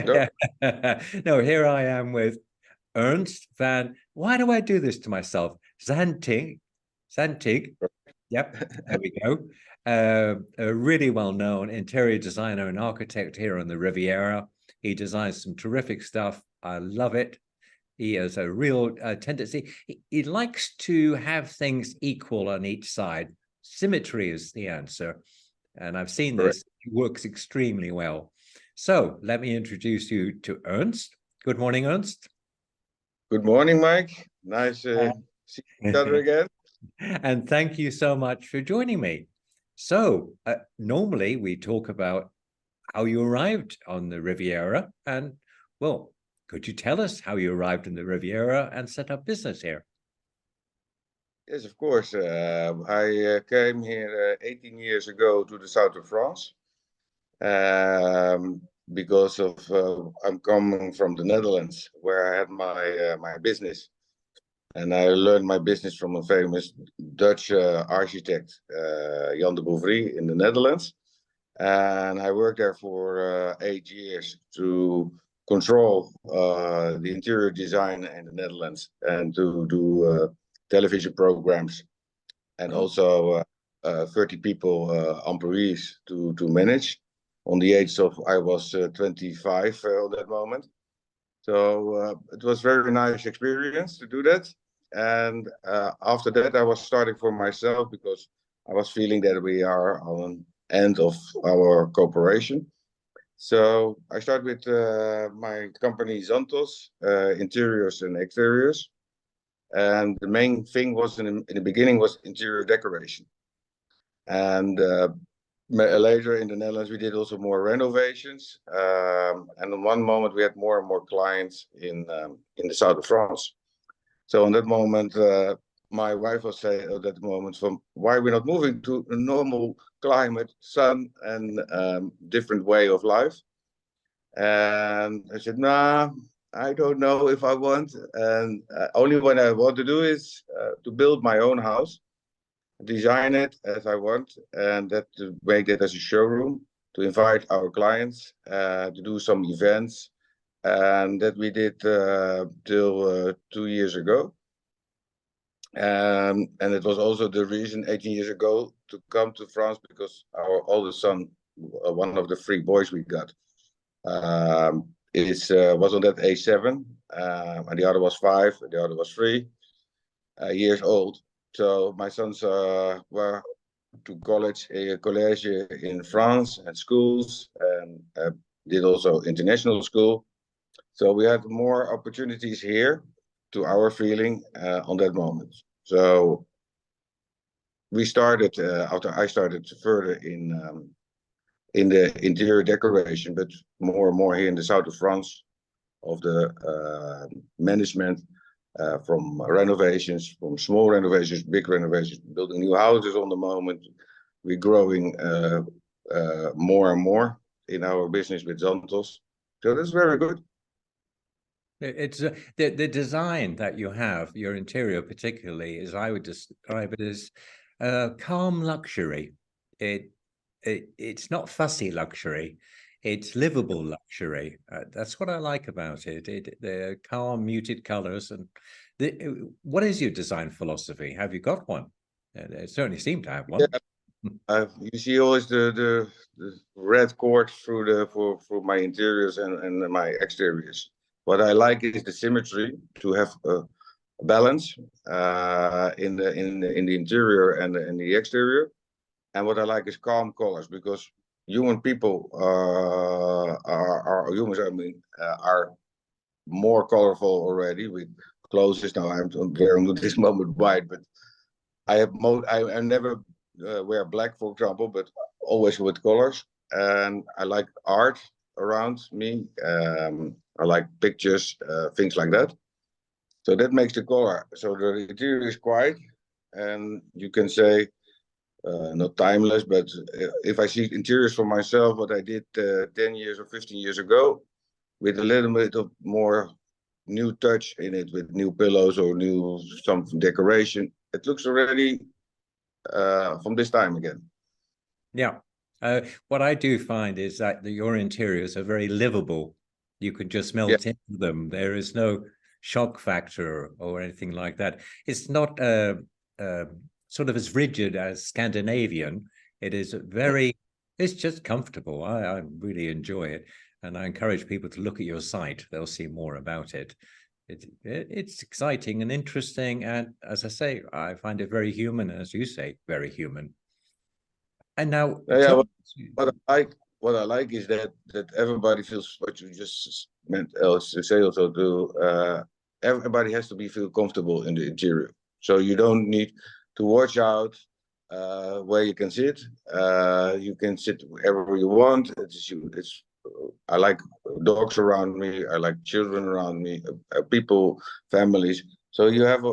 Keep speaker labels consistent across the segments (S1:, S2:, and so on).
S1: No,
S2: No, here I am with Ernst van. Why do I do this to myself? Zanting, Zantig. Yep, there we go. A really well-known interior designer and architect here on the Riviera. He designs some terrific stuff. I love it. He has a real tendency. He likes to have things equal on each side. Symmetry is the answer. And I've seen
S1: correct.
S2: this. It works extremely well. So let me introduce you to Ernst. Good morning, Ernst.
S1: Good morning, Mike. Nice see each other again.
S2: And thank you so much for joining me. So normally we talk about how you arrived on the Riviera. And well, could you tell us how you arrived in the Riviera and set up business here?
S1: Yes, of course. I came here 18 years ago to the south of France because of I'm coming from the Netherlands, where I had my business, and I learned my business from a famous Dutch architect, Jan de Bouvry, in the Netherlands. And I worked there for 8 years to control the interior design in the Netherlands and to do television programs, and
S2: Oh,
S1: also 30 people, employees to manage. On the age of I was 25 at that moment, so it was very nice experience to do that. And after that, I was starting for myself because I was feeling that we are on end of our cooperation. So I started with my company Zantos, interiors and exteriors. And the main thing was in the beginning was interior decoration. And later in the Netherlands, we did also more renovations. And in one moment, we had more and more clients in the south of France. So in that moment, my wife was saying at that moment, from why we're not moving to a normal climate, sun, and different way of life. And I said, nah, I don't know if I want. And only what I want to do is to build my own house, design it as I want, and that to make it as a showroom, to invite our clients, to do some events. And that we did till 2 years ago. And it was also the reason 18 years ago to come to France, because our oldest son, one of the three boys we got, was on that age 7, and the other was 5, and the other was 3 years old. So my sons were to college in France and schools, and did also international school. So we had more opportunities here, to our feeling, on that moment. So we started after I started further in the interior decoration, but more and more here in the south of France, of the management, from renovations, from small renovations, big renovations, building new houses on the moment. We're growing more and more in our business with Zantos. So that's very good.
S2: it's the design that you have, your interior particularly, as I would describe it, as calm luxury. It's not fussy luxury. It's livable luxury. That's what I like about it. The calm, muted colors. And what is your design philosophy? Have you got one? It certainly seem to have one.
S1: Yeah, you see always the red cord through for my interiors and my exteriors. What I like is the symmetry, to have a balance in the interior and in the exterior. And what I like is calm colors, because human people are humans. I mean, are more colorful already with clothes. Now I'm wearing at this moment white, but I never wear black, for example, but always with colors. And I like art around me. I like pictures, things like that. So that makes the color. So the interior is quiet, and you can say not timeless, but if I see interiors for myself, what I did 10 years or 15 years ago, with a little bit of more new touch in it, with new pillows or new some decoration, it looks already from this time again.
S2: Yeah. What I do find is that your interiors are very livable. You could just
S1: Yeah,
S2: melt into them. There is no shock factor or anything like that. It's not sort of as rigid as Scandinavian. It is very, it's just comfortable. I really enjoy it. And I encourage people to look at your site. They'll see more about it. It's exciting and interesting. And as I say, I find it very human, as you say, very human. And now,
S1: yeah. What I like is that everybody feels what you just meant to say also to everybody has to be feel comfortable in the interior. So you don't need to watch out where you can sit. You can sit wherever you want. It's I like dogs around me. I like children around me. People, families. So you have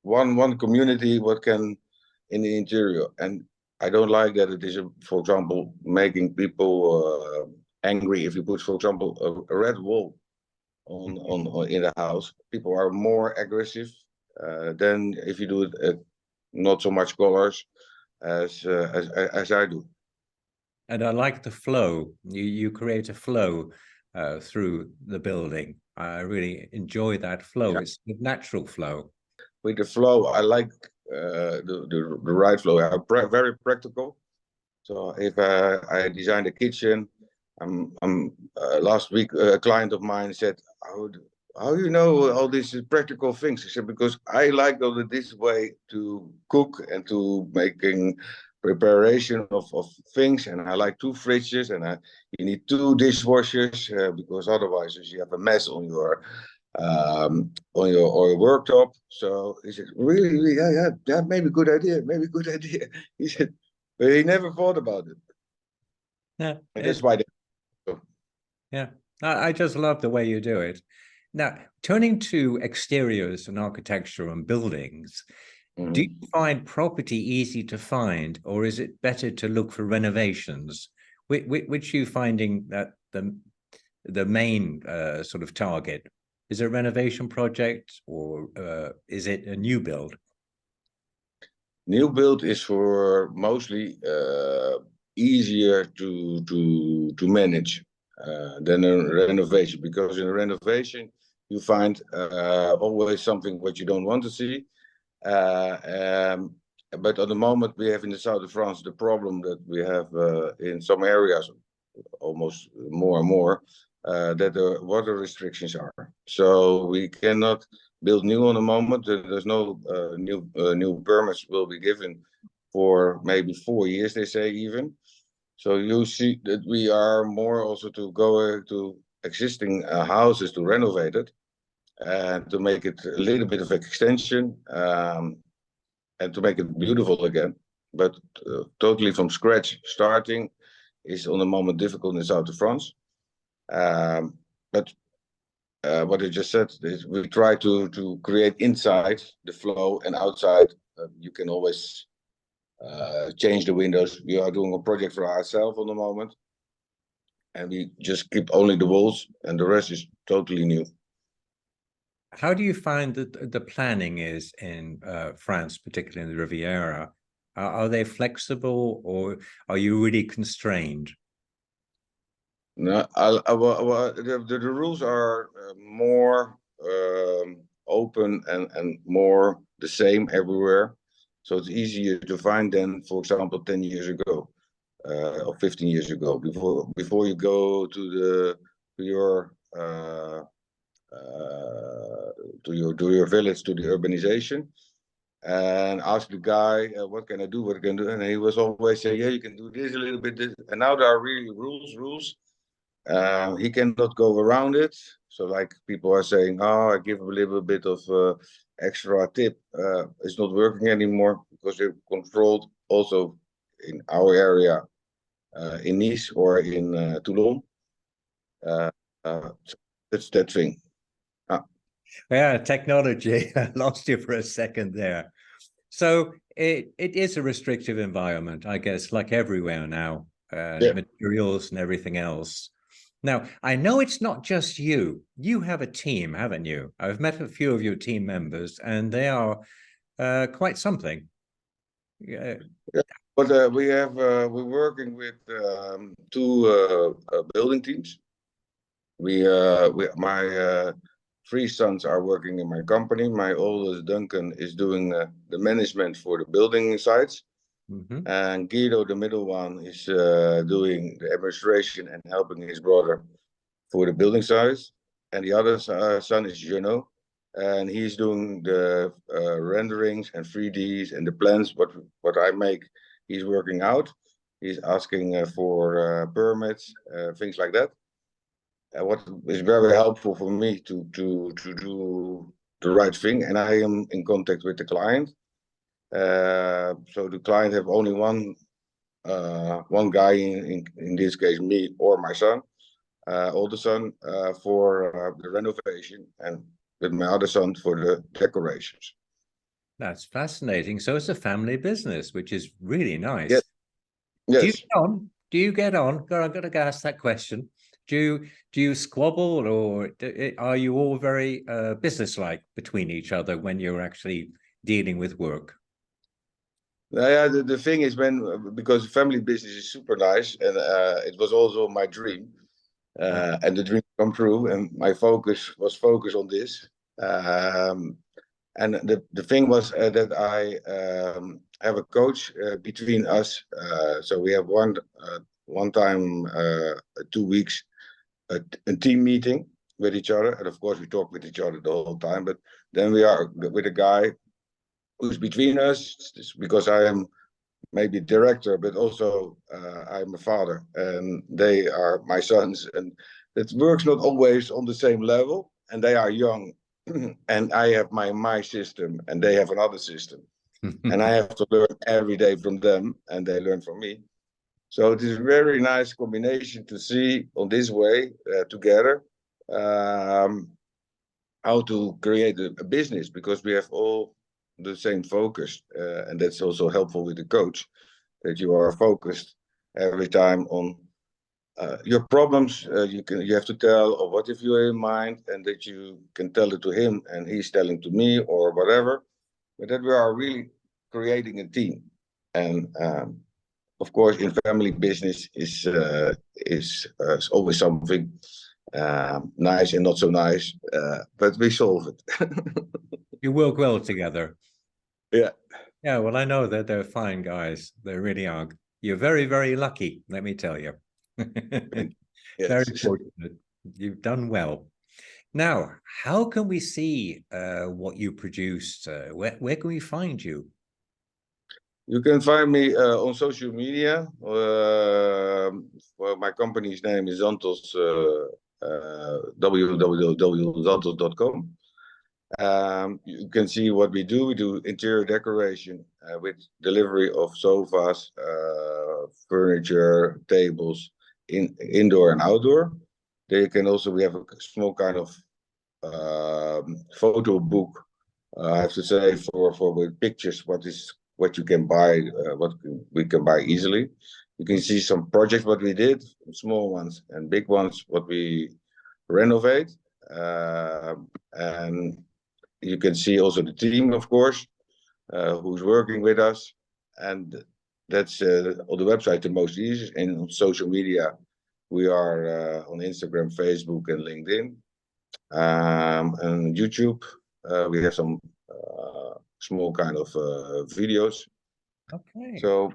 S1: one community what can in the interior, and I don't like that it is, for example, making people angry if you put, for example, a red wall on in the house. People are more aggressive than if you do it not so much colors as I do.
S2: And I like the flow. You create a flow through the building. I really enjoy that flow.
S1: Yeah.
S2: It's a natural flow.
S1: With the flow, I like the right flow. Very practical. So if I designed a kitchen, last week a client of mine said, "How you know all these practical things?" I said, "Because I like this way to cook and to making preparation of things, and I like two fridges, and you need two dishwashers because otherwise you have a mess on your worktop." So he said, "Really, yeah, yeah, that may be a good idea, maybe a good idea." He said, but he never thought about it.
S2: Yeah,
S1: And that's why
S2: yeah. I just love the way you do it. Now, turning to exteriors and architecture and buildings, do you
S1: Mhm.
S2: find property easy to find, or is it better to look for renovations? Which you finding that the main sort of target? Is it a renovation project or is it a new build?
S1: New build is for mostly easier to manage than a renovation, because in a renovation you find always something what you don't want to see. Uh, um, but at the moment we have in the south of France the problem that we have in some areas almost more and more that the water restrictions are. So we cannot build new on the moment. There's no new permits will be given for maybe 4 years, they say even. So you see that we are more also to go to existing houses to renovate it and to make it a little bit of extension and to make it beautiful again. But totally from scratch starting is on the moment difficult in the south of France. But what I just said is we try to create inside the flow, and outside you can always change the windows. We are doing a project for ourselves on the moment, and we just keep only the walls, and the rest is totally new.
S2: How do you find that the planning is in France, particularly in the Riviera? Are they flexible, or are you really constrained?
S1: No, the rules are more open and more the same everywhere. So it's easier to find than, for example, 10 years ago or 15 years ago. Before you go to your to your village, to the urbanization, and ask the guy, what can I do? What can I do? And he was always saying, yeah, you can do this a little bit. This. And now there are really rules. He cannot go around it. So like people are saying, oh, I give a little bit of extra tip. It's not working anymore because they're controlled also in our area, in Nice or in Toulon. Uh, so it's that thing.
S2: Yeah, technology. I lost you for a second there. So it is a restrictive environment, I guess, like everywhere now,
S1: Yeah.
S2: materials and everything else. Now, I know it's not just you. You have a team, haven't you? I've met a few of your team members, and they are quite something.
S1: Yeah. But we're working with two building teams. my three sons are working in my company. My oldest Duncan is doing the management for the building sites, and Guido, the middle one, is doing the administration and helping his brother for the building sites. And the other son is Juno, and he's doing the renderings and 3Ds and the plans. What I make, he's working out. He's asking for permits, things like that. What is very helpful for me to do the right thing, and I am in contact with the client. So the client have only one guy in this case, me or my son, older son, for the renovation, and with my other son for the decorations.
S2: That's fascinating. So it's a family business, which is really nice.
S1: Yes. Yes.
S2: Do you get on? Do you get on? God, I've got to ask that question. Do you squabble, or are you all very businesslike between each other when you're actually dealing with work?
S1: Yeah, the thing is, because family business is super nice, and it was also my dream, and the dream come true, and my focus was on this. And the thing was that I have a coach between us. So we have one time 2 weeks a team meeting with each other, and of course we talk with each other the whole time. But then we are with a guy who's between us, because I am maybe director, but also I'm a father, and they are my sons, and it works not always on the same level, and they are young, and I have my system, and they have another system, and I have to learn every day from them, and they learn from me. So it is a very nice combination to see on this way together how to create a business, because we have all the same focus, and that's also helpful with the coach, that you are focused every time on your problems. You have to tell, or what if you're in mind, and that you can tell it to him and he's telling to me or whatever, but that we are really creating a team. And of course in family business is always something nice and not so nice, but we solve it.
S2: You work well together.
S1: Yeah.
S2: Yeah, well, I know that they're fine guys. They really are. You're very, very lucky, let me tell you.
S1: Yes.
S2: Very fortunate. You've done well. Now, how can we see what you produced? Where can we find you?
S1: You can find me on social media. Well, my company's name is Zantos, www.zantos.com. You can see what we do. We do interior decoration with delivery of sofas, furniture, tables, indoor and outdoor. There you can also, we have a small kind of photo book. I have to say, for with pictures, what you can buy, what we can buy easily. You can see some projects what we did, small ones and big ones, what we renovate, and you can see also the team, of course, who's working with us, and that's on the website the most easy. And on social media, we are on Instagram, Facebook, and LinkedIn, and YouTube. We have some small kind of videos.
S2: Okay.
S1: So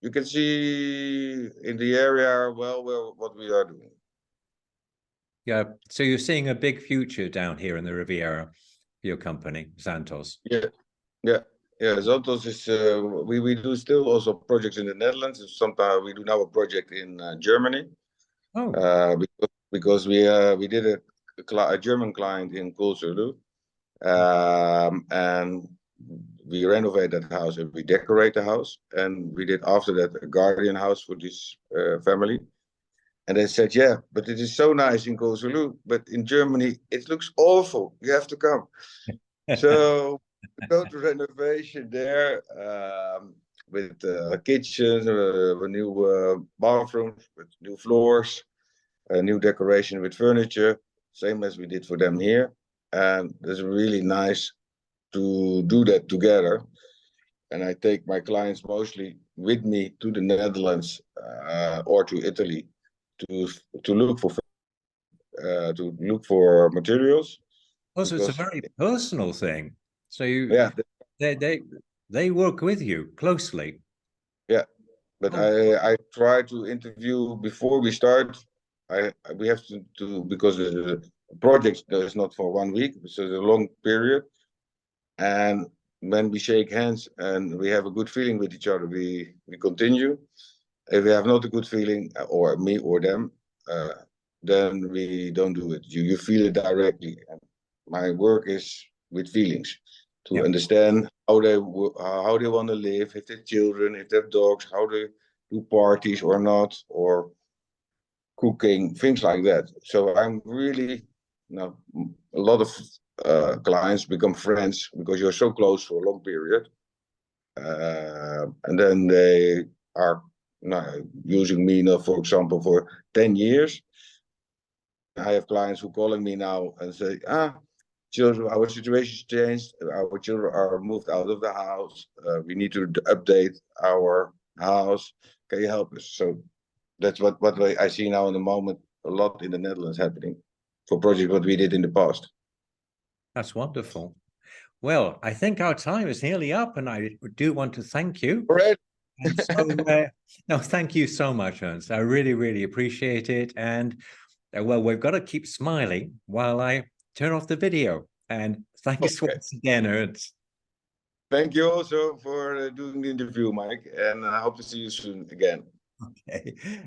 S1: you can see in the area well what we are doing.
S2: Yeah. So you're seeing a big future down here in the Riviera for your company, Zantos.
S1: Yeah. Zantos is we do still also projects in the Netherlands. Sometimes we do now a project in Germany.
S2: Oh.
S1: Because we did a German client in Koolselu, and we renovate that house and we decorate the house, and we did after that a guardian house for this family. And they said, yeah, but it is so nice in Koolselu, but in Germany it looks awful. You have to come. So we go to renovation there, with kitchens, new bathrooms, with new floors, a new decoration with furniture, same as we did for them here. And it's really nice to do that together. And I take my clients mostly with me to the Netherlands or to Italy to look for to look for materials.
S2: Also, it's a
S1: Because
S2: very personal thing. So you,
S1: yeah,
S2: they work with you closely.
S1: yeah. But
S2: Oh,
S1: I try to interview before we start. We have to because the project is not for 1 week, so it's a long period. And when we shake hands and we have a good feeling with each other, we continue. If we have not a good feeling, or me or them, then we don't do it. You feel it directly. And my work is with feelings to
S2: yeah,
S1: understand how they want to live, if they have children, if they have dogs, how they do parties or not, or cooking, things like that. So I'm really, a lot of clients become friends because you're so close for a long period. And then they are using me now, for example, for 10 years. I have clients who calling me now and say, children, our situation's changed. Our children are moved out of the house. We need to update our house. Can you help us? So that's what I see now in the moment, a lot in the Netherlands happening for projects what we did in the past.
S2: that's wonderful. Well, I think our time is nearly up, and I do want to thank you.
S1: All right.
S2: And so, no, thank you so much, Ernst. I really, really appreciate it. And well, we've got to keep smiling while I turn off the video. And thanks once again, Ernst.
S1: Thank you also for doing the interview, Mike, and I hope to see you soon again.
S2: Okay.